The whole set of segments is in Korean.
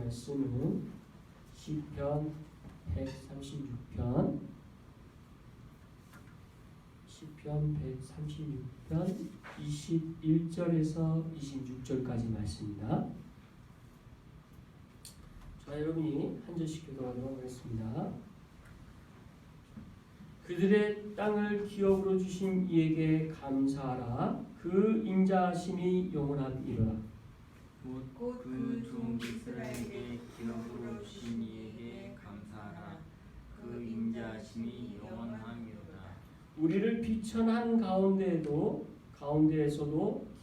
말씀은 시편 136편 21절에서 26절까지 말씀입니다. 자, 여러분이 한 절씩 교독하도록 하겠습니다. 그들의 땅을 기업으로 주신 이에게 감사하라. 그 인자하심이 영원함이로라. 그 종 이스라엘에게 기업으로 주신 이에게 감사하라. 그 인자하심이 영원함이로다. 우리를 비천한 가운데에서도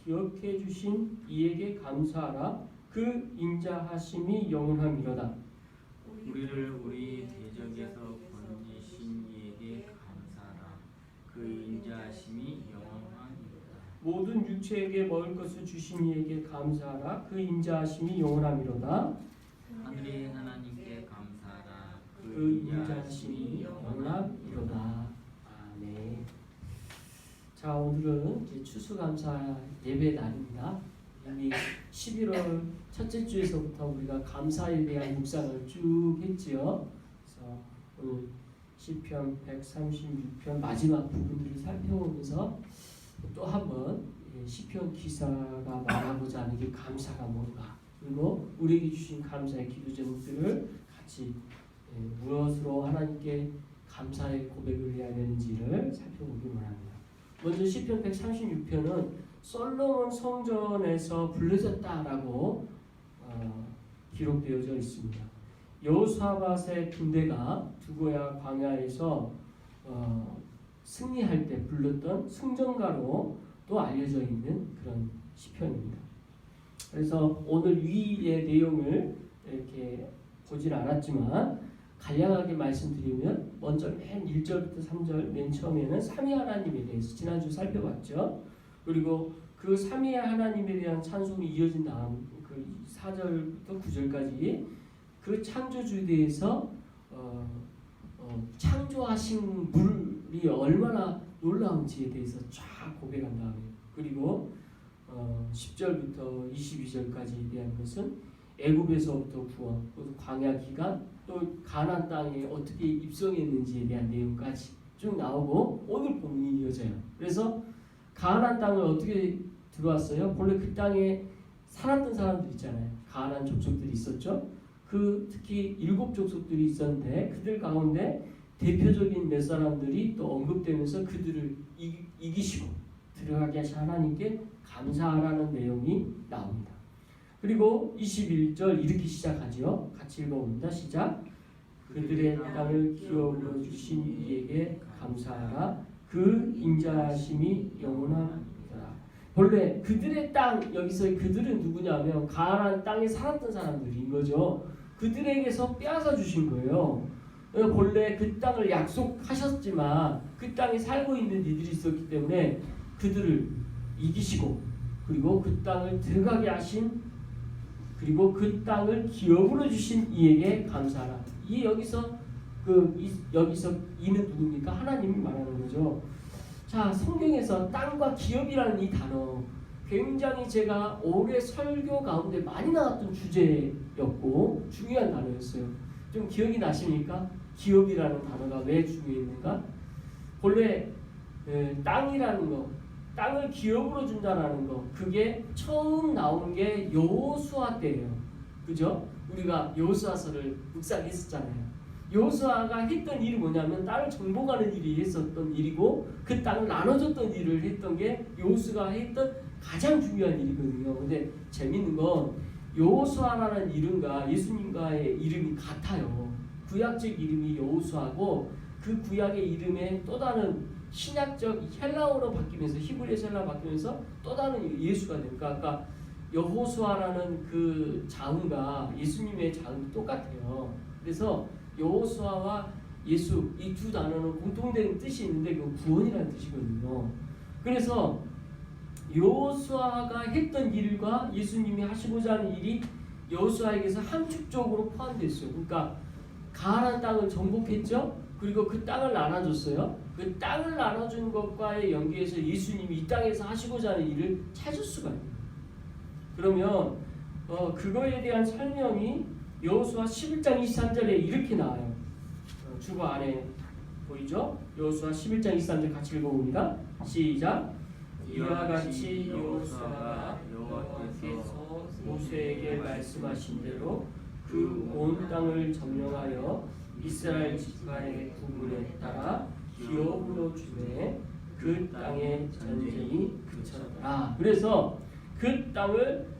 기억해 주신 이에게 감사하라. 그 인자하심이 영원함이로다. 우리를 우리 대적에서 건지신 이에게 감사하라. 그 인자하심이 영원함이로다. 모든 육체에게 먹을 것을 주신 이에게 감사하라. 그 인자하심이 영원함이로다. 하늘의 하나님께 감사하라. 그 인자하심이 영원함이로다. 아멘. 자, 오늘은 이제 추수감사 예배 날입니다. 이미 11월 첫째 주에서부터 우리가 감사에 대한 묵상을 쭉 했지요. 그래서 오늘 시편 136편 마지막 부분들을 살펴보면서 또 한번 시편 기사가 말하고자 하는 게 감사가 뭔가, 그리고 우리에게 주신 감사의 기도 제목들을 같이 무엇으로 하나님께 감사의 고백을 해야 되는지를 살펴보기 원합니다. 먼저 시편 136편은 솔로몬 성전에서 불러졌다라고 기록되어져 있습니다. 여호사밧의 군대가 두고야 광야에서 승리할 때 불렀던 승전가로 또 알려져 있는 그런 시편입니다. 그래서 오늘 위의 내용을 이렇게 보진 않았지만 간략하게 말씀드리면 먼저 맨 1절부터 3절 맨 처음에는 삼위 하나님에 대해서 지난주 살펴봤죠. 그리고 그 삼위 하나님에 대한 찬송이 이어진 다음 그 4절부터 9절까지 그 창조주에 대해서 창조하신 물이 얼마나 놀라운지에 대해서 쫙 고백한 다음에, 그리고 10절부터 22절까지에 대한 것은 애굽에서부터 구원, 또 광야 기간, 또 가나안 땅에 어떻게 입성했는지에 대한 내용까지 쭉 나오고 오늘 본문이 이어져요. 그래서 가나안 땅을 어떻게 들어왔어요? 본래 그 땅에 살았던 사람들 있잖아요. 가나안 족속들이 있었죠. 그 특히 7 족속들이 있었는데 그들 가운데 대표적인 몇 사람들이 또 언급되면서 그들을 이기시고 들어가게 하신 하나님께 감사하라는 내용이 나옵니다. 그리고 21절 이렇게 시작하죠. 같이 읽어봅니다. 시작. 그들의 땅을 기업으로 주신 이에게 감사하라. 그 인자하심이 영원함이라. 본래 그들의 땅, 여기서 그들은 누구냐면 가나안 땅에 살았던 사람들인 거죠. 그들에게서 빼앗아 주신 거예요. 본래 그 땅을 약속하셨지만 그 땅에 살고 있는 이들이 있었기 때문에 그들을 이기시고, 그리고 그 땅을 들어가게 하신, 그리고 그 땅을 기업으로 주신 이에게 감사하라. 여기서 이는 누굽니까? 하나님이 말하는 거죠. 자, 성경에서 땅과 기업이라는 이 단어 굉장히 제가 올해 설교 가운데 많이 나왔던 주제였고 중요한 단어였어요. 좀 기억이 나십니까? 기업이라는 단어가 왜 중요했는가? 본래 땅이라는 거, 땅을 기업으로 준다라는 거, 그게 처음 나온 게 여호수아 때예요. 그죠? 우리가 여호수아서를 묵상했었잖아요. 여호수아가 했던 일이 뭐냐면 땅을 정복하는 일이 했었던 일이고, 그 땅을 나눠줬던 일을 했던 게 여호수아가 했던 가장 중요한 일이거든요. 근데 재밌는 건 여호수아라는 이름과 예수님과의 이름이 같아요. 구약적 이름이 여호수아고 그 구약의 이름에 또 다른 신약적 헬라어로 바뀌면서, 히브리에서 헬라어 바뀌면서 또 다른 예수가 되니까 아까 여호수아라는 그 자음과 예수님의 자음이 똑같아요. 그래서 여호수아와 예수 이 두 단어는 공통된 뜻이 있는데 그 구원이라는 뜻이거든요. 그래서 여호수아가 했던 일과 예수님이 하시고자 하는 일이 여호수아에게서 함축적으로 포함됐어요. 그러니까 가나안 땅을 정복했죠. 그리고 그 땅을 나눠줬어요. 그 땅을 나눠준 것과의 연계해서 예수님이 이 땅에서 하시고자 하는 일을 찾을 수가 있어요. 그러면 그거에 대한 설명이 여호수아 11장 23절에 이렇게 나와요. 주보 안에 보이죠? 여호수아 11장 23절 같이 읽어봅니다. 시작. 이와 같이 여호수아가 여호와께서 모세에게 말씀하신 대로 그 온 땅을 점령하여 이스라엘 지파의 구분에 따라 기업으로 주매 그 땅의 전쟁이 그쳤더라. 그래서 그 땅을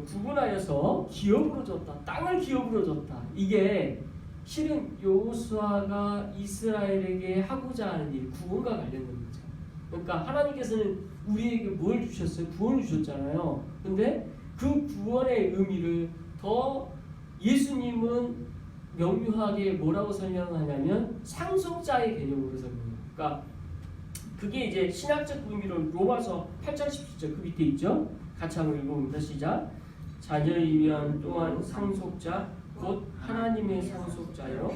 구분하여서 기업으로 줬다. 땅을 기업으로 줬다. 이게 실은 여호수아가 이스라엘에게 하고자 하는 일, 구원과 관련된 거죠. 그러니까 하나님께서는 우리에게 뭘 주셨어요? 구원을 주셨잖아요. 근데 그 구원의 의미를 더 예수님은 명료하게 뭐라고 설명하냐면 상속자의 개념으로 설명해요. 그러니까 그게 이제 신학적 의미로 로마서 8장 17절 그 밑에 있죠. 같이 한번 읽어봅니다. 시작. 자녀이면 또한 상속자 곧 하나님의 상속자요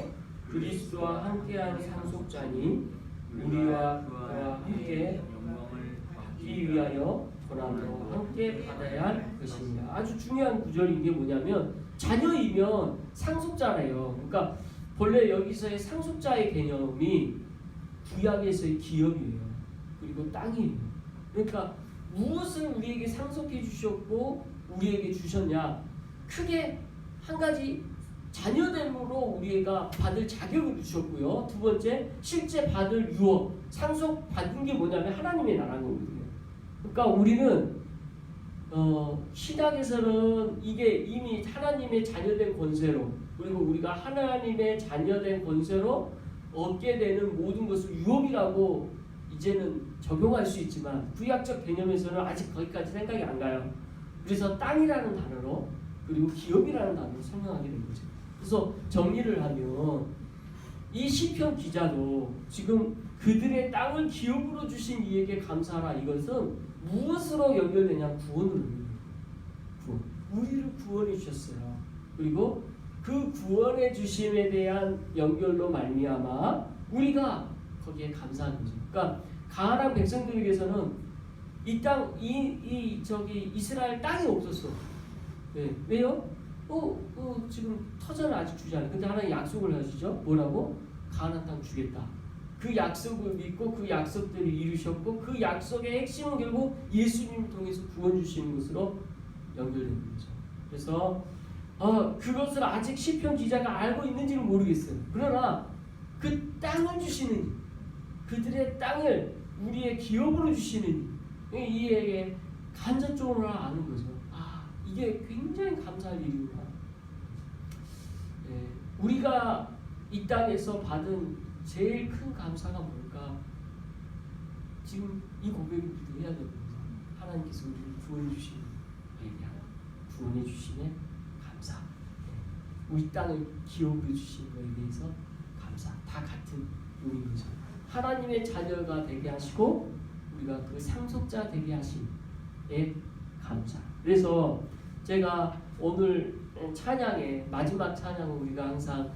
그리스도와 함께한 상속자니 우리와 그와 함께 영광을 받기 위하여 고난도 함께 받아야 할 것입니다. 아주 중요한 구절이 이게 뭐냐면 자녀이면 상속자래요. 그러니까 본래 여기서의 상속자의 개념이 구약에서의 기업이에요. 그리고 땅이에요. 그러니까 무엇을 우리에게 상속해 주셨고 우리에게 주셨냐? 크게 한 가지 자녀됨으로 우리가 받을 자격을 주셨고요. 두 번째 실제 받을 유업, 상속 받은 게 뭐냐면 하나님의 나라는 거거든요. 그러니까 우리는 신약에서는 이게 이미 하나님의 자녀된 권세로 그리고 우리가 하나님의 자녀된 권세로 얻게 되는 모든 것을 유업이라고 이제는 적용할 수 있지만 구약적 개념에서는 아직 거기까지 생각이 안 가요. 그래서 땅이라는 단어로 그리고 기업이라는 단어로 설명하게 된 거죠. 그래서 정리를 하면 이 시편 기자도 지금 그들의 땅을 기업으로 주신 이에게 감사하라 이것은 무엇으로 연결되냐? 구원으로 연결돼요. 구원. 우리를 구원해 주셨어요. 그리고 그 구원해 주심에 대한 연결로 말미암아 우리가 거기에 감사하는 거죠. 그러니까 가나안 백성들에게서는 이 땅, 저기 이스라엘 땅이 없었어. 네. 왜요? 지금 터전을 아직 주지 않아요. 근데 하나님 약속을 하시죠. 뭐라고? 가나안 땅 주겠다. 그 약속을 믿고 그 약속들을 이루셨고 그 약속의 핵심은 결국 예수님을 통해서 구원 주시는 것으로 연결되는 거죠. 그래서 그것을 아직 시편 기자가 알고 있는지는 모르겠어요. 그러나 그 땅을 주시는 그들의 땅을 우리의 기업으로 주시는 이에게 간접적으로 아는 거죠. 이게 굉장히 감사할 일이구나. 네, 우리가 이 땅에서 받은 제일 큰 감사가 뭘까? 지금 이 고백을 우리도 해야 됩니다. 하나님께서 우리를 구원해 주신 얘기하고 구원해 주심에 감사. 네, 우리 땅을 기업으로 주신 것에 대해서 감사. 다 같은 의미인 거죠. 하나님의 자녀가 되게 하시고 우리가 그 상속자 되게 하심에 감사. 그래서 제가 오늘 찬양의 마지막 찬양은 우리가 항상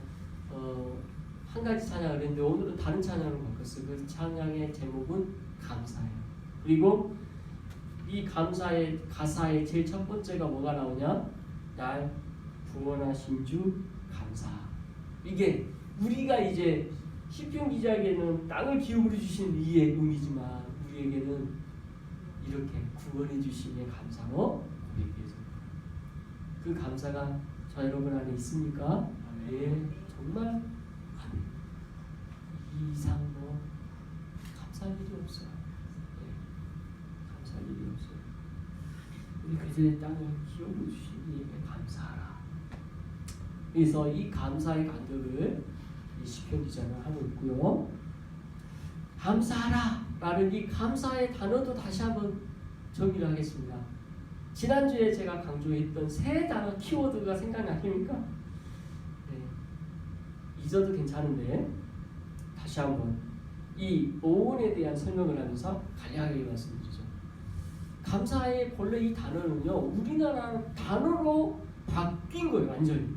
한 가지 찬양을 했는데 오늘은 다른 찬양으로 바꿨어요. 그 찬양의 제목은 감사예요. 그리고 이 감사의 가사의 제일 첫 번째가 뭐가 나오냐? 날 구원하신 주 감사. 이게 우리가 이제 시편 기자에게는 땅을 기업으로 주신 이의 의미지만 우리에게는 이렇게 구원해 주심에 감사로 고백해서 그 감사가 저 여러분 안에 있습니까? 네, 정말 이 이상 뭐 감사할 일이 없어요. 네, 감사할 일이 없어요. 우리 그들의 땅을 기업으로 주신 이에게 감사하라. 그래서 이 감사의 간격을 이 시편 기자는 하고 있고요. 감사하라 라는 이 감사의 단어도 다시 한번 정리를 하겠습니다. 지난주에 제가 강조했던 세 단어 키워드가 생각나십니까? 네. 잊어도 괜찮은데 다시 한번 이 오온에 대한 설명을 하면서 간략하게 말씀드리죠. 감사의 본래 이 단어는요 우리나라 단어로 바뀐 거예요. 완전히.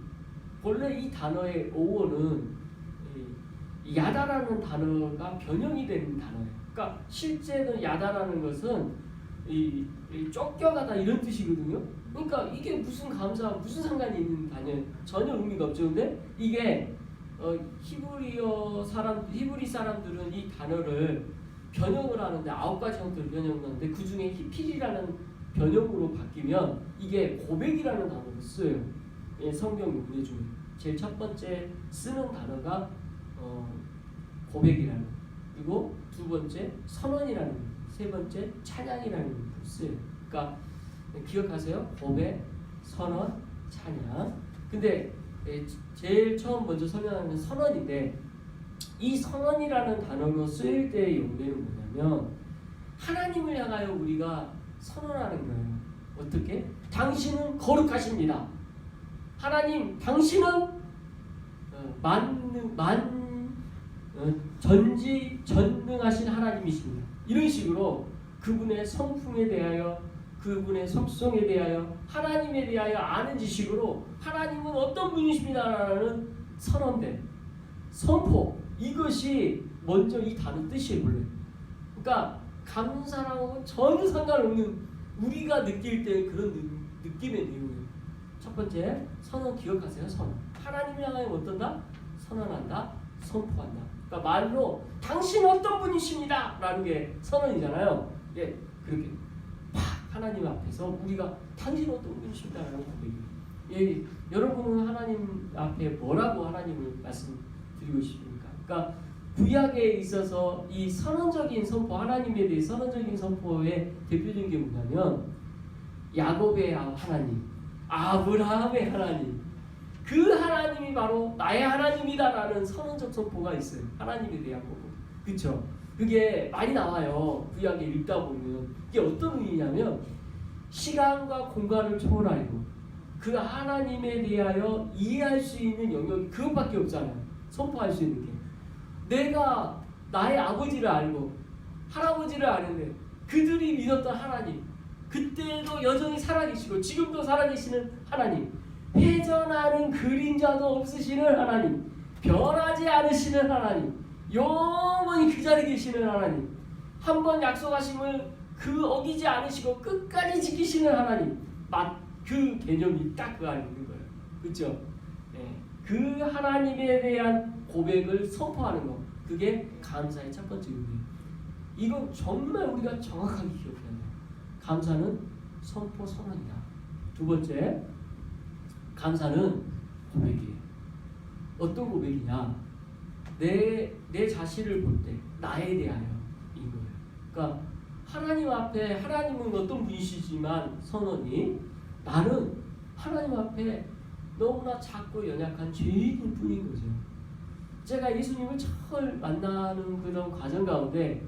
본래 이 단어의 오온은 야다라는 단어가 변형이 된 단어예요. 그러니까 실제는 야다라는 것은 이 쫓겨가다 이런 뜻이거든요. 그러니까 이게 무슨 감사, 무슨 상관이 있는 단어? 전혀 의미가 없죠. 근데 이게 히브리 사람들은 이 단어를 변형을 하는데 9가지 형태로 변형을 하는데 그 중에 히필이라는 변형으로 바뀌면 이게 고백이라는 단어를 써요. 예, 성경 용례 중에 제일 첫 번째 쓰는 단어가 고백이라는, 그리고 두 번째 선언이라는, 세 번째 찬양이라는 걸 써요. 그러니까 기억하세요. 고백, 선언, 찬양. 근데 제일 처음 먼저 설명하는 선언인데 이 선언이라는 단어로 쓰일 때의 용례는 뭐냐면 하나님을 향하여 우리가 선언하는 거예요. 어떻게? 당신은 거룩하십니다. 하나님, 당신은 전지전능하신 하나님이십니다. 이런 식으로 그분의 성품에 대하여, 그분의 속성에 대하여, 하나님에 대하여 아는 지식으로 하나님은 어떤 분이십니다라는 선언된 선포, 이것이 먼저 이 단어 뜻이에요. 원래. 그러니까 감사랑은 전혀 상관없는 우리가 느낄 때 그런 느낌의 내용이에요. 첫 번째, 선언 기억하세요. 선언. 하나님을 향하여 어떤다? 선언한다, 선포한다. 그러니까 말로 당신 어떤 분이십니다 라는 게 선언이잖아요. 예, 그렇게 팍 하나님 앞에서 우리가 당신 어떤 분이십니다 라는 고백이에요. 예, 여러분은 하나님 앞에 뭐라고 하나님을 말씀드리고 싶습니까? 그러니까 구약에 있어서 이 선언적인 선포, 하나님에 대해 선언적인 선포의 대표적인 게 뭐냐면 야곱의 하나님, 아브라함의 하나님, 그 하나님이 바로 나의 하나님이다라는 선언적 선포가 있어요. 하나님에 대한 거. 그렇죠? 그게 많이 나와요. 구약에 읽다 보면 이게 어떤 의미냐면 시간과 공간을 초월하고 그 하나님에 대하여 이해할 수 있는 영역이 그것밖에 없잖아요. 선포할 수 있는 게. 내가 나의 아버지를 알고 할아버지를 아는데 그들이 믿었던 하나님, 그때도 여전히 살아계시고 지금도 살아계시는 하나님, 회전하는 그림자도 없으시는 하나님, 변하지 않으시는 하나님, 영원히 그 자리에 계시는 하나님, 한번 약속하심을 어기지 않으시고 끝까지 지키시는 하나님, 그 개념이 딱 그 안에 있는 거예요. 그렇죠? 네. 그 하나님에 대한 고백을 선포하는 것, 그게 감사의 첫 번째 의미예요. 이건 정말 우리가 정확하게 기억해야 돼요. 감사는 선포 선언이다. 두 번째, 감사는 고백이에요. 어떤 고백이냐? 내 자신을 볼 때 나에 대하여인 거예요. 그러니까 하나님 앞에, 하나님은 어떤 분이시지만 선언이, 나는 하나님 앞에 너무나 작고 연약한 죄인일 뿐인 거죠. 제가 예수님을 처음 만나는 그런 과정 가운데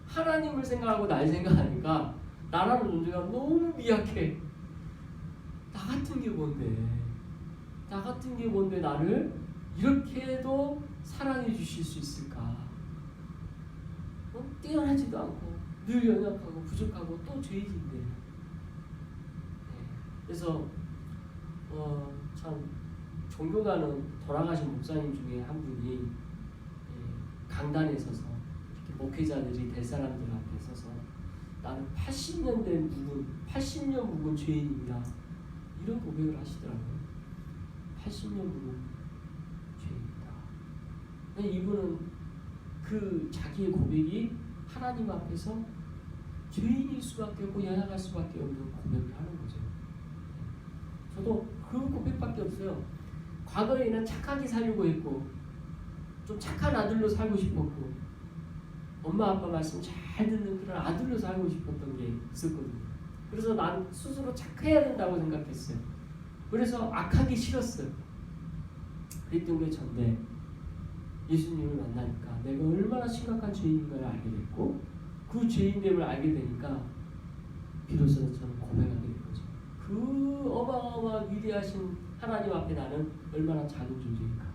하나님을 생각하고 날 생각하니까 나라는 존재가 너무 미약해. 나 같은 게 뭔데 나를 이렇게도 사랑해 주실 수 있을까? 뛰어나지도 않고 늘 연약하고 부족하고 또 죄인인데. 네. 그래서 참 종교가는 돌아가신 목사님 중에 한 분이 강단에 서서 이렇게 목회자들이 될 사람들 앞에 서서 나는 80년 묵은 죄인입니다. 이런 고백을 하시더라고요. 80년 묵은 죄인이다. 이분은 그 자기의 고백이 하나님 앞에서 죄인일 수밖에 없고 연약할 수밖에 없는 고백을 하는 거죠. 저도 그 고백밖에 없어요. 과거에는 착하게 살려고 했고 좀 착한 아들로 살고 싶었고 엄마 아빠 말씀 잘 듣는 그런 아들로 살고 싶었던 게 있었거든요. 그래서 난 스스로 착해야 된다고 생각했어요. 그래서 악하기 싫었어요. 그랬던 게 전데 예수님을 만나니까 내가 얼마나 심각한 죄인인 걸 알게 됐고 그 죄인됨을 알게 되니까 비로소 저는 고백하게 된 거죠. 그 어마어마한 위대하신 하나님 앞에 나는 얼마나 작은 존재인가.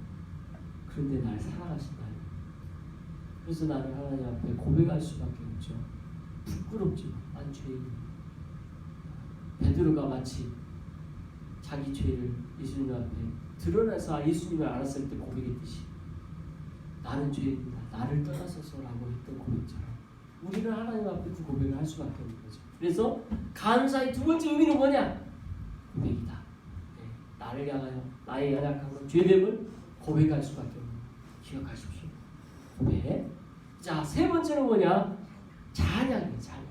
그런데 날 사랑하신다. 그래서 나는 하나님 앞에 고백할 수밖에 없죠. 부끄럽지만 난 죄인입니다. 베드로가 마치 자기 죄를 예수님 앞에 드러내서 예수님을 알았을 때 고백했듯이 나는 죄인이다. 나를 떠나소서라고 했던 고백처럼 우리는 하나님 앞에 그 고백을 할 수밖에 없는 거죠. 그래서 감사의 두 번째 의미는 뭐냐? 나를 향하여 나의 연약함과 죄됨을 고백할 수밖에 없는 거예요. 기억하십시오. 고백. 자, 세 번째는 뭐냐? 찬양이에요. 찬양.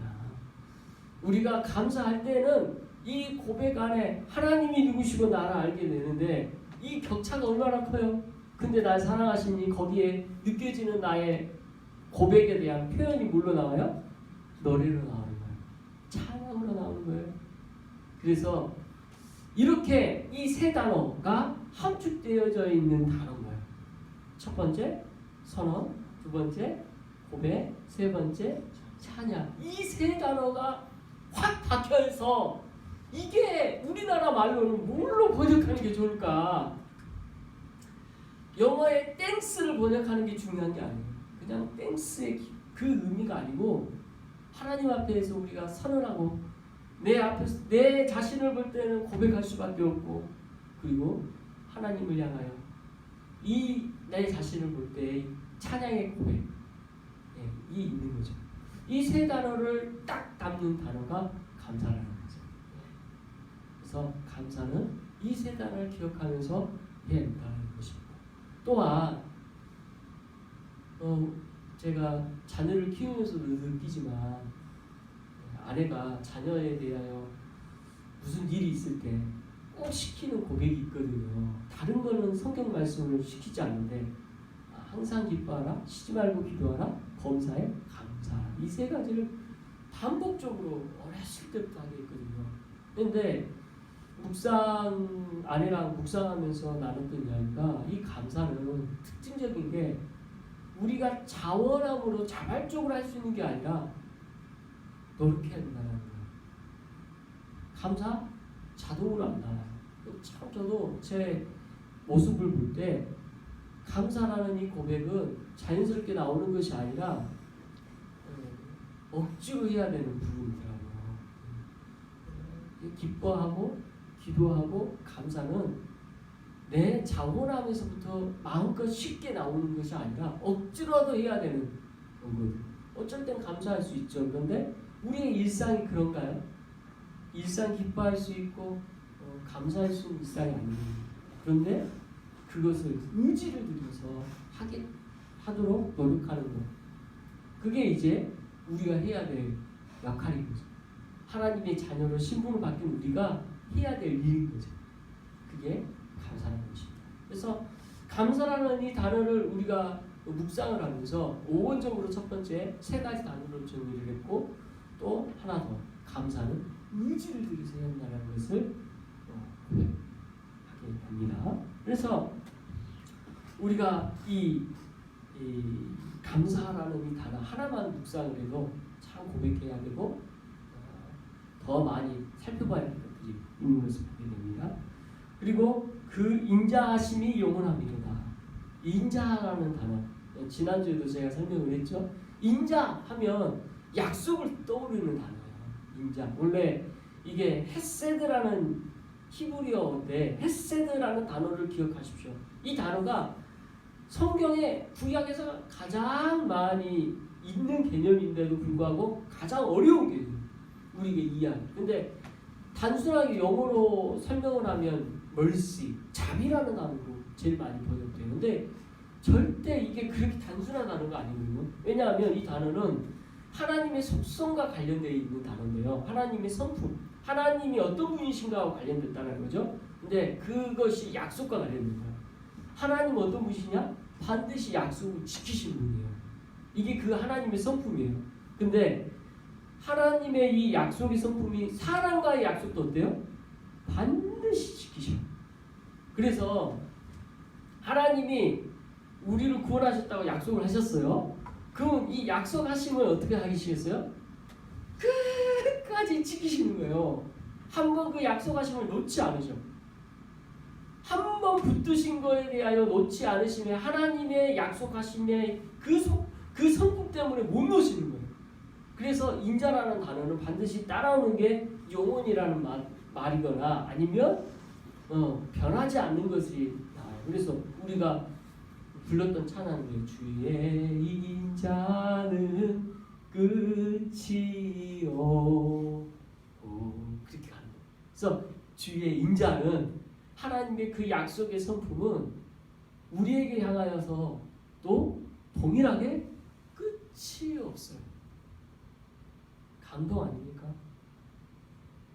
우리가 감사할 때는 이 고백 안에 하나님이 누구시고 나를 알게 되는데 이 격차가 얼마나 커요. 근데 날 사랑하시니 거기에 느껴지는 나의 고백에 대한 표현이 뭘로 나와요? 노래로 나오는 거예요. 찬양으로 나오는 거예요. 그래서 이렇게 이 세 단어가 함축되어져 있는 단어인 거예요. 첫 번째 선언, 두 번째 고백, 세 번째 찬양. 이 세 단어가 확 박혀서 이게 우리나라 말로는 뭘로 번역하는 게 좋을까? 영어의 땡스를 번역하는 게 중요한 게 아니에요. 그냥 땡스의 그 의미가 아니고 하나님 앞에서 우리가 선언하고 내 앞에서 내 자신을 볼 때는 고백할 수밖에 없고 그리고 하나님을 향하여 이 내 자신을 볼 때 찬양의 고백 이 있는 거죠. 이 세 단어를 딱 담는 단어가 감사라는 거죠. 그래서 감사는 이 세 단어를 기억하면서 해야 된다는 것입니다. 또한 제가 자녀를 키우면서도 느끼지만 아내가 자녀에 대하여 무슨 일이 있을 때 꼭 시키는 고백이 있거든요. 다른 거는 성경 말씀을 시키지 않는데 항상 기뻐하라, 쉬지 말고 기도하라, 범사에 감사하라. 이 세 가지를 반복적으로 어렸을 때부터 하게 했거든요. 그런데 아내랑 묵상하면서 나눴던 이야기가 이 감사는 특징적인 게 우리가 자원함으로 자발적으로 할 수 있는 게 아니라 노력해야 된다는 거예요. 감사 자동으로 안 나와요. 참 저도 제 모습을 볼 때 감사라는 이 고백은 자연스럽게 나오는 것이 아니라 억지로 해야 되는 부분이더라고요. 기뻐하고 기도하고 감사는 내 자원함에서부터 마음껏 쉽게 나오는 것이 아니라 억지로라도 해야 되는 거거든요. 어쩔 땐 감사할 수 있죠. 그런데 우리의 일상이 그런가요? 일상 기뻐할 수 있고 감사할 수 있는 일상이 아닙니다. 그런데 그것을 의지를 들여서 하도록 노력하는 것. 그게 이제 우리가 해야 될 역할인 거죠. 하나님의 자녀로 신분을 받긴 우리가 해야 될 일인 거죠. 그게 감사라는 것입니다. 그래서 감사라는 이 단어를 우리가 묵상을 하면서 5원적으로 첫 번째 세 가지 단어로 정리를 했고 또 하나 더 감사는 의지를 들여서 해야 한다는 것을 고백하게 됩니다. 그래서 우리가 이 감사라는 이 단어 하나만 묵상을 해도 참 고백해야 되고 더 많이 살펴봐야 할 것들이 있는 것을 보게 됩니다. 그리고 그 인자하심이 영원함이로다. 인자라는 단어 지난주에도 제가 설명을 했죠. 인자하면 약속을 떠오르는 단어예요. 인자. 원래 이게 헤세드라는 히브리어인데 헤세드라는 단어를 기억하십시오. 이 단어가 성경의 구약에서 가장 많이 있는 개념인데도 불구하고 가장 어려운 개념. 우리가 이해하기. 근데 단순하게 영어로 설명을 하면 mercy, 자비라는 단어로 제일 많이 번역되는데 절대 이게 그렇게 단순한 단어가 아니거든요. 왜냐하면 이 단어는 하나님의 속성과 관련되어 있는 단어인데요. 하나님의 성품, 하나님이 어떤 분이신가와 관련됐다는 거죠. 근데 그것이 약속과 관련된 거예요. 하나님 어떤 분이시냐? 반드시 약속을 지키시는 분이에요. 이게 그 하나님의 성품이에요. 근데 하나님의 이 약속의 성품이 사람과의 약속도 어때요? 반드시 지키셔. 그래서 하나님이 우리를 구원하셨다고 약속을 하셨어요. 그럼 이 약속하심을 어떻게 하시겠어요? 끝까지 지키시는 거예요. 한번 그 약속하심을 놓지 않으셔. 한 번 붙드신 거에 대하여 놓지 않으시면 하나님의 약속하심의 그 성품 때문에 못 놓으시는 거예요. 그래서 인자라는 단어는 반드시 따라오는 게 영원이라는 말이거나 아니면 변하지 않는 것이 나와요. 그래서 우리가 불렀던 찬양이 주의 인자는 끝이요 그렇게 가는 거예요. 그래서 주의 인자는 하나님의 그 약속의 성품은 우리에게 향하여서 또 동일하게 끝이 없어요. 감동 아닙니까?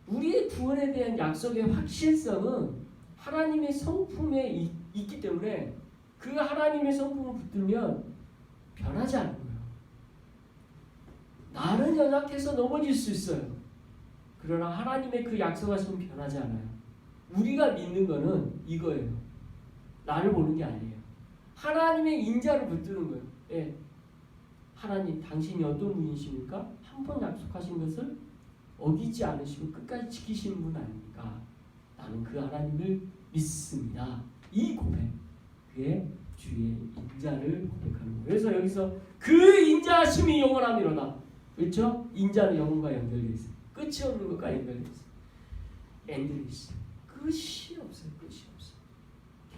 우리의 구원에 대한 약속의 확실성은 하나님의 성품에 있기 때문에 그 하나님의 성품을 붙들면 변하지 않는 거예요. 나는 연약해서 넘어질 수 있어요. 그러나 하나님의 그 약속하심은 변하지 않아요. 우리가 믿는 거는 이거예요. 나를 보는 게 아니에요. 하나님의 인자를 붙드는 거예요. 예. 하나님, 당신이 어떤 분이십니까? 한 번 약속하신 것을 어기지 않으시고 끝까지 지키시는 분 아닙니까? 나는 그 하나님을 믿습니다. 이 고백, 그의 주의 인자를 고백하는 거예요. 그래서 여기서 그 인자하심이 영원함이로다. 그렇죠? 인자는 영혼과 연결되어 있어요. 끝이 없는 것과 연결되어 있어요. 엔드리스. 끝이 없어요. 끝이 없어요.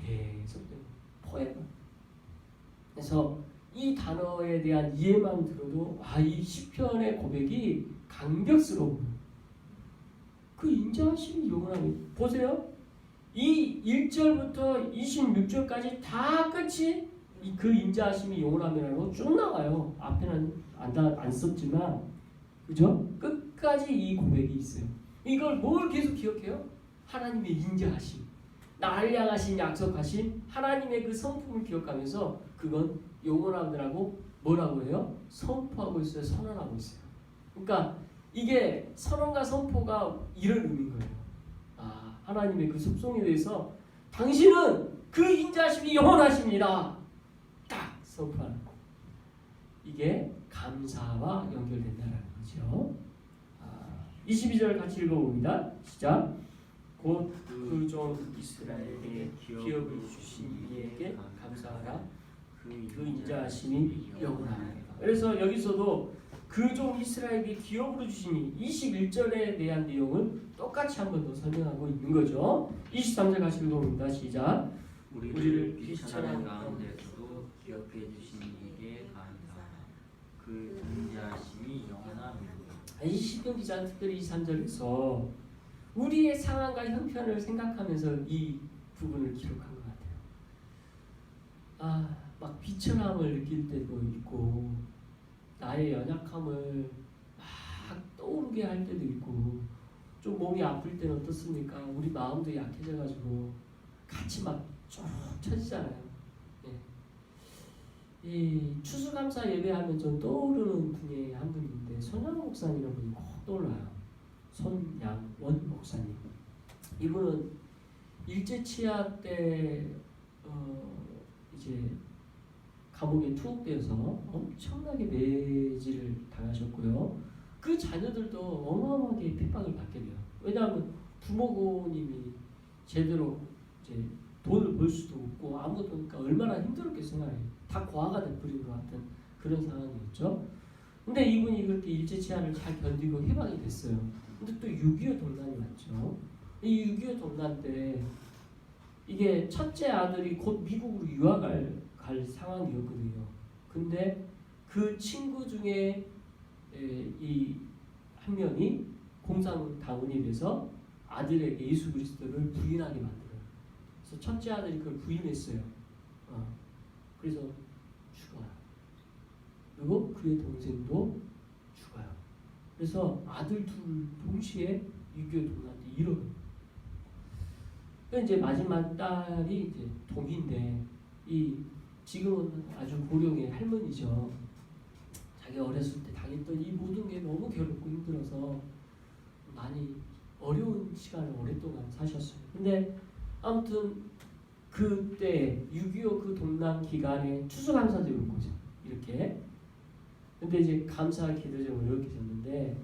계속돼요. 포에버. 그래서 이 단어에 대한 이해만 들어도 이 시편의 고백이 감격스러운 거예요. 그 인자하심이 영원함이. 보세요. 이 1절부터 26절까지 다 끝이 그 인자하심이 영원함이라고 쭉 나와요. 앞에는 안 썼지만, 그죠? 끝까지 이 고백이 있어요. 이걸 뭘 계속 기억해요? 하나님의 인자하심, 나를 향하신 약속하신 하나님의 그 성품을 기억하면서 그건 영원함이라고 뭐라고 해요? 선포하고 있어요. 선언하고 있어요. 그러니까 이게 선언과 선포가 이런 의미인 거예요. 하나님의 그 속성에 대해서 당신은 그 인자하심이 영원하십니다. 딱 선포하는 거. 이게 감사와 연결된다는 거죠. 22절 같이 읽어봅니다. 시작. 곧 그 종 이스라엘에게 기업을 주신 이에게 감사하라. 그 인자하심이 영원하니라. 그래서 여기서도 그 종 이스라엘에게 기업으로 주시니 21절에 대한 내용을 똑같이 한 번 더 설명하고 있는 거죠. 23절 같이 읽어봅니다. 시작. 우리를 비천한 가운데서도 기업해 주신 이에게 감사하라. 그 인자하심이 영원함이로다. 이 시편 기자는 특별히 23절에서 우리의 상황과 형편을 생각하면서 이 부분을 기록한 것 같아요. 막 비천함을 느낄 때도 있고 나의 연약함을 막 떠오르게 할 때도 있고 좀 몸이 아플 때는 어떻습니까? 우리 마음도 약해져가지고 같이 막 쭉 쳐지잖아요. 예. 이 추수감사 예배하면 좀 떠오르는 분이 한 분인데 손양 목사님이라는 분이 꼭 떠올라요. 손양원 목사님. 이분은 일제치하 때 이제 감옥에 투옥되어서 엄청나게 매질을 당하셨고요. 그 자녀들도 어마어마하게 핍박을 받게 돼요. 왜냐하면 부모님이 제대로 이제 돈을 벌 수도 없고 아무것도 없으니까 얼마나 힘들었겠어요. 다 고아가 돼버린 것 같은 그런 상황이었죠. 근데 이분이 그렇게 일제치하를 잘 견디고 해방이 됐어요. 근데 또 6.25 동란이 왔죠. 이 6.25 동란 때 이게 첫째 아들이 곧 미국으로 유학을 갈 상황이었거든요. 근데 그 친구 중에 이 한 명이 공산당원이 돼서 아들에게 예수 그리스도를 부인하게 만들어요. 그래서 첫째 아들이 그걸 부인했어요. 그래서 죽어요. 그리고 그의 동생도 죽어요. 그래서 아들 둘 동시에 6.25 동란 때 잃어요. 이제 마지막 딸이 이제 동인데 지금은 아주 고령의 할머니죠. 자기 어렸을 때 당했던 이 모든 게 너무 괴롭고 힘들어서 많이 어려운 시간을 오랫동안 사셨어요. 근데 아무튼 그때 6.25 그 동란 기간에 추수감사절이 온 거죠. 이렇게. 근데 이제 감사 기도적으로 이렇게 됐는데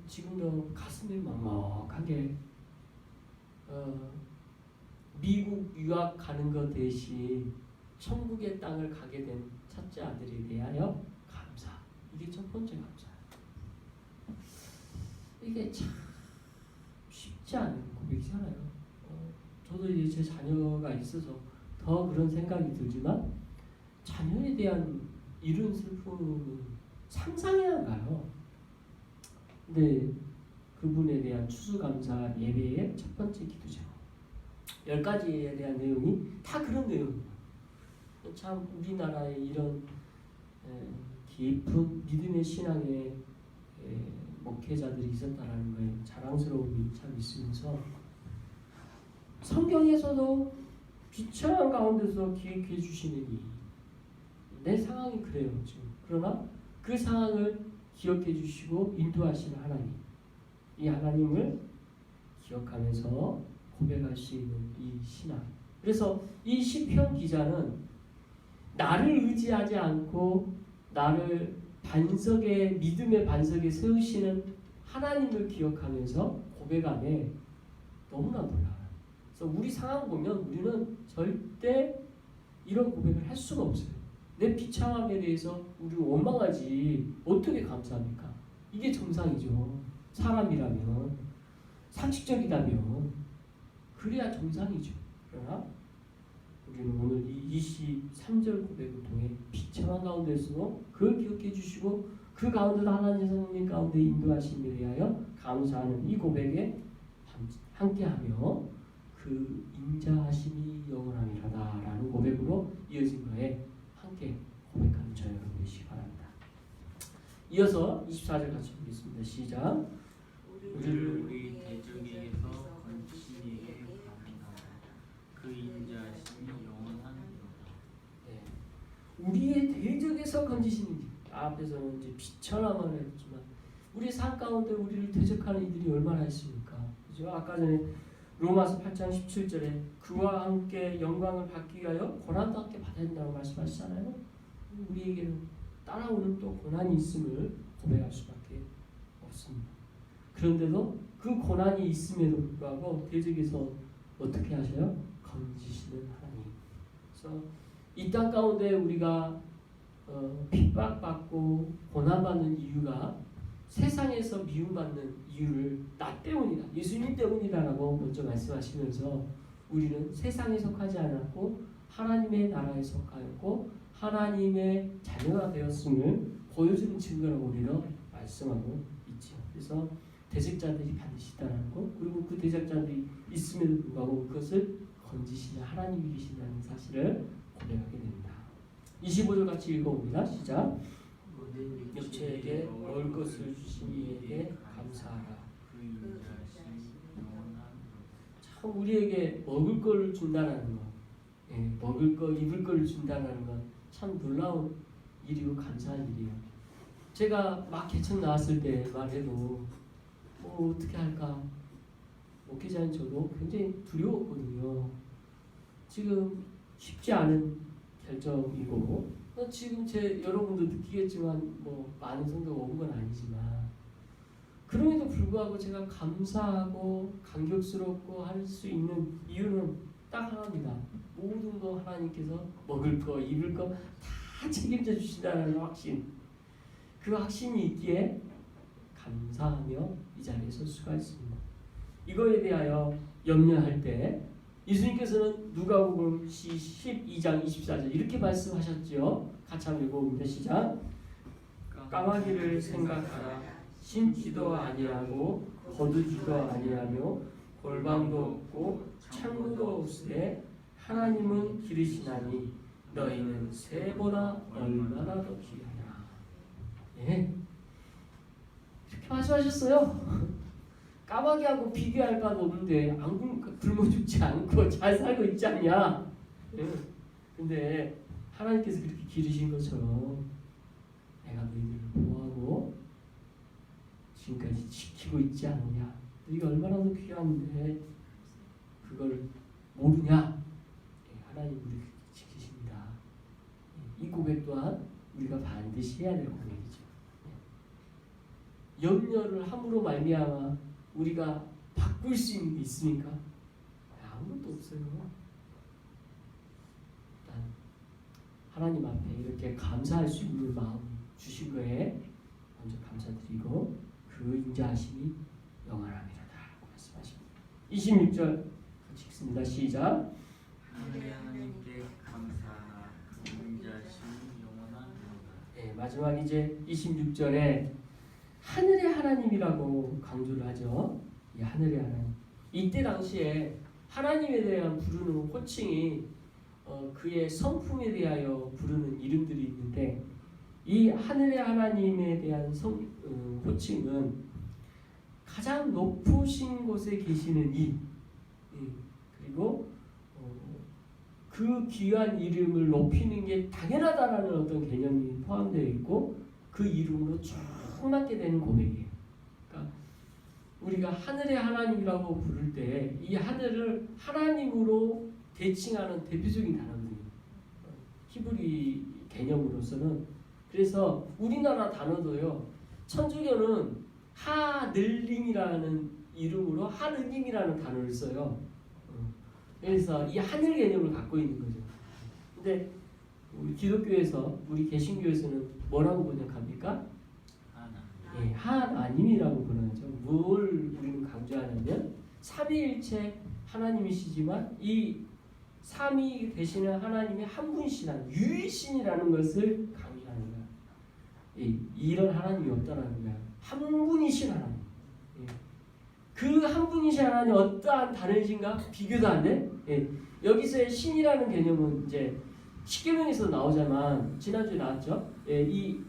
지금도 가슴이 먹먹하게 미국 유학 가는 것 대신 천국의 땅을 가게 된 첫째 아들에 대하여 감사. 이게 첫 번째 감사예요. 이게 참 쉽지 않은 고백이잖아요. 저도 이제 제 자녀가 있어서 더 그런 생각이 들지만 자녀에 대한 이런 슬픔은 상상이 안 가요. 근데 그분에 대한 추수감사 예배의 첫 번째 기도죠. 10가지에 대한 내용이 다 그런 내용이에요. 참 우리나라에 이런 깊은 믿음의 신앙의 목회자들이 있었다라는 거에 자랑스러움이 참 있으면서 성경에서도 비천한 가운데서 기획해 주시는 내 상황이 그래요 지금. 그러나 그 상황을 기억해 주시고 인도하시는 하나님, 이 하나님을 기억하면서 고백할 수 있는 이 신앙. 그래서 이 시편 기자는 나를 의지하지 않고 나를 반석에 믿음의 반석에 세우시는 하나님을 기억하면서 고백함에 너무나 놀라워요. 그래서 우리 상황 보면 우리는 절대 이런 고백을 할 수가 없어요. 내 비참함에 대해서 우리 원망하지 어떻게 감사합니까? 이게 정상이죠. 사람이라면, 상식적이라면 그래야 정상이죠. 그러나 우리는 오늘 이 23절 고백을 통해 비참한 가운데서도 그걸 기억해 주시고 그 가운데도 하나님 성령 가운데 인도하심에 대하여 감사하는 이 고백에 함께하며 그 인자하심이 영원함이라는 고백으로 이어진 거에 함께 고백하는 저희 여러분 되시기 바랍니다. 이어서 24절 같이 보겠습니다. 시작. 우리를 우리 대적에게서 건지신 이에게 감사하라. 그 인자하심이 영원하니로다. 네. 우리의 대적에서 건지시는 이. 앞에서는 이제 비천함을 했지만 우리 삶 가운데 우리를 대적하는 이들이 얼마나 있습니까? 그죠? 아까 전에 로마서 8장 17절에 그와 함께 영광을 받기 위하여 고난도 함께 받아야 된다고 말씀하시잖아요. 우리에게는 따라오는 또 고난이 있음을 고백할 수밖에 없습니다. 그런데도 그 고난이 있음에도 불구하고 대적에서 어떻게 하셔요? 건지시는 하나님. 그래서 이 땅 가운데 우리가 핍박받고 고난받는 이유가 세상에서 미움받는 이유를 나 때문이다, 예수님 때문이다라고 먼저 말씀하시면서 우리는 세상에 속하지 않았고 하나님의 나라에 속하였고 하나님의 자녀가 되었음을 보여주는 증거라고 우리는 말씀하고 있죠. 그래서 대적자들이 반드시 있다는 것, 그리고 그 대적자들이 있음에도 불구하고 그것을 건지시는 하나님이 계신다는 사실을 고백하게 됩니다. 25절 같이 읽어봅니다. 시작. 육체에게 먹을 것을 주신 이에게 감사하라. 그 인자하심이 영원하니로다. 참 우리에게 먹을 것을 준다는 것, 먹을 것, 입을 것을 준다는 것 참 놀라운 일이고 감사한 일이에요. 제가 막 개척 나왔을 때만 해도 뭐 어떻게 할까, 목회자인 저도 굉장히 두려웠거든요. 지금 쉽지 않은 결정이고 지금 여러분도 느끼겠지만 뭐 많은 성도가 온 건 아니지만 그럼에도 불구하고 제가 감사하고 감격스럽고 할 수 있는 이유는 딱 하나입니다. 모든 거 하나님께서 먹을 거, 입을 거 다 책임져 주신다는 확신. 그 확신이 있기에 감사하며 이 자리에 설 수가 있습니다. 이거에 대하여 염려할 때 예수님께서는 누가복음 12장 24절 이렇게 말씀하셨지요. 같이 한번 읽어봅니다. 시작. 까마귀를 생각하라. 심지도 아니하고 거두지도 아니하며 골방도 없고 창고도 없으되 하나님은 기르시나니 너희는 새보다 얼마나 더 귀하냐. 예, 이렇게 말씀하셨어요. 까마귀하고 비교할 바도 없는데 굶어 죽지 않고 잘 살고 있지 않냐. 근데 하나님께서 그렇게 기르신 것처럼 내가 너희들을 보호하고 지금까지 지키고 있지 않느냐. 너희가 얼마나 더 귀한데 그걸 모르냐. 하나님 우리를 지키십니다. 이 고백 또한 우리가 반드시 해야 될 고백이죠. 염려를 함으로 말미암아 우리가 바꿀 수 있는 게 있습니까? 아무것도 없어요. 일단 하나님 앞에 이렇게 감사할 수 있는 마음 주신 거에 먼저 감사드리고 그 인자하심이 영원함이라고 말씀하십니다. 26절 같이 읽습니다. 시작. 하나님께 감사하라. 그 인자하심이 영원하니로다. 네, 마지막 이제 26절에 하늘의 하나님이라고 강조를 하죠. 이 하늘의 하나님. 이때 당시에 하나님에 대한 부르는 호칭이 그의 성품에 대하여 부르는 이름들이 있는데 이 하늘의 하나님에 대한 호칭은 가장 높으신 곳에 계시는 이 그리고 그 귀한 이름을 높이는 게 당연하다라는 어떤 개념이 포함되어 있고 그 이름으로 충만게 되는 고백이에요. 그러니까 우리가 하늘의 하나님이라고 부를 때 이 하늘을 하나님으로 대칭하는 대표적인 단어거든요. 히브리 개념으로서는. 그래서 우리나라 단어도요. 천주교는 하늘님이라는 이름으로 하느님이라는 단어를 써요. 그래서 이 하늘 개념을 갖고 있는 거죠. 근데 우리 기독교에서, 우리 개신교에서는 뭐라고 번역합니까? 예, 하나님이라고 번역하죠. 뭘 우리는 강조하냐면 삼위일체 하나님이시지만 이 삼위 되시는 하나님이 한 분이시라는 유일신이라는 것을 강조하는 거야. 예, 이런 하나님이 없다라는 거야. 한 분이신 하나님. 그 한 분이신 하나님 어떠한 다른 신과 비교도 안 돼? 예, 여기서의 신이라는 개념은 이제 십계명에서 나오지만 지난주에 나왔죠. 예, 이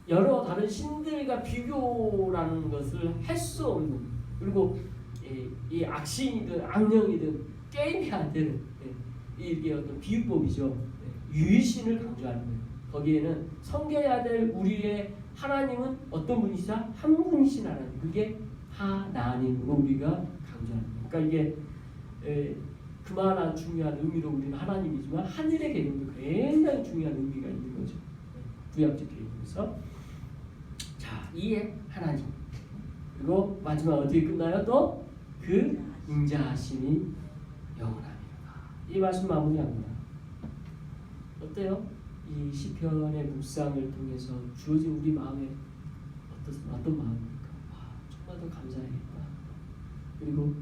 여러 다른 신들과 비교라는 것을 할 수 없는 그리고 이 악신이든 악령이든 게임이 안 되는 이게 어떤 비유법이죠. 유일신을 강조하는 거예요. 거기에는 섬겨야 될 우리의 하나님은 어떤 분이시다? 한 분이신 하나님. 그게 하나님으로 우리가 강조하는 거예요. 그러니까 이게 그만한 중요한 의미로 우리는 하나님이지만 하늘의 개념도 굉장히 중요한 의미가 있는 거죠. 구약적 개념에서. 자, 이에 하나님. 그리고 마지막 어떻게 끝나요? 또 그 인자하심이 영원합니다. 이 말씀 마무리합니다. 어때요? 이 시편의 묵상을 통해서 주어진 우리 마음에 어떤 마음입니까? 정말 더 감사해야겠다. 그리고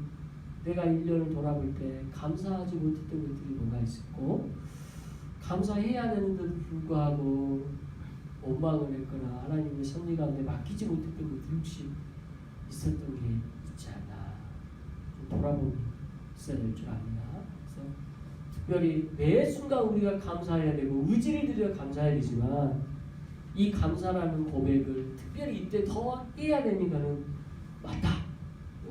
내가 1년을 돌아볼 때 감사하지 못했던 것들이 뭐가 있었고 감사해야 되는데도 불구하고 원망을 했거나 하나님의 섭리 가운데 맡기지 못했던 것들이 혹시 있었던 게 있지 않나 좀 돌아보기 있어야 될 줄 압니다. 그래서 특별히 매 순간 우리가 감사해야 되고 의지를 들여 감사해야 되지만 이 감사라는 고백을 특별히 이때 더 해야 되는 것은 맞다.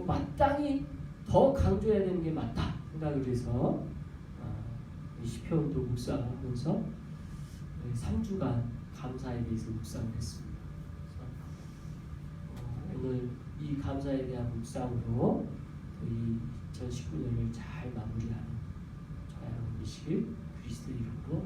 마땅히 더 강조해야 되는 게 맞다 생각을 해서 이 시편도 묵상하면서 3주간 감사에 대해서 묵상을 했습니다. 그래서 오늘 이 감사에 대한 묵상으로 이 2019년을 잘 마무리하는 저와 여러분 되시길 그리스도 이름으로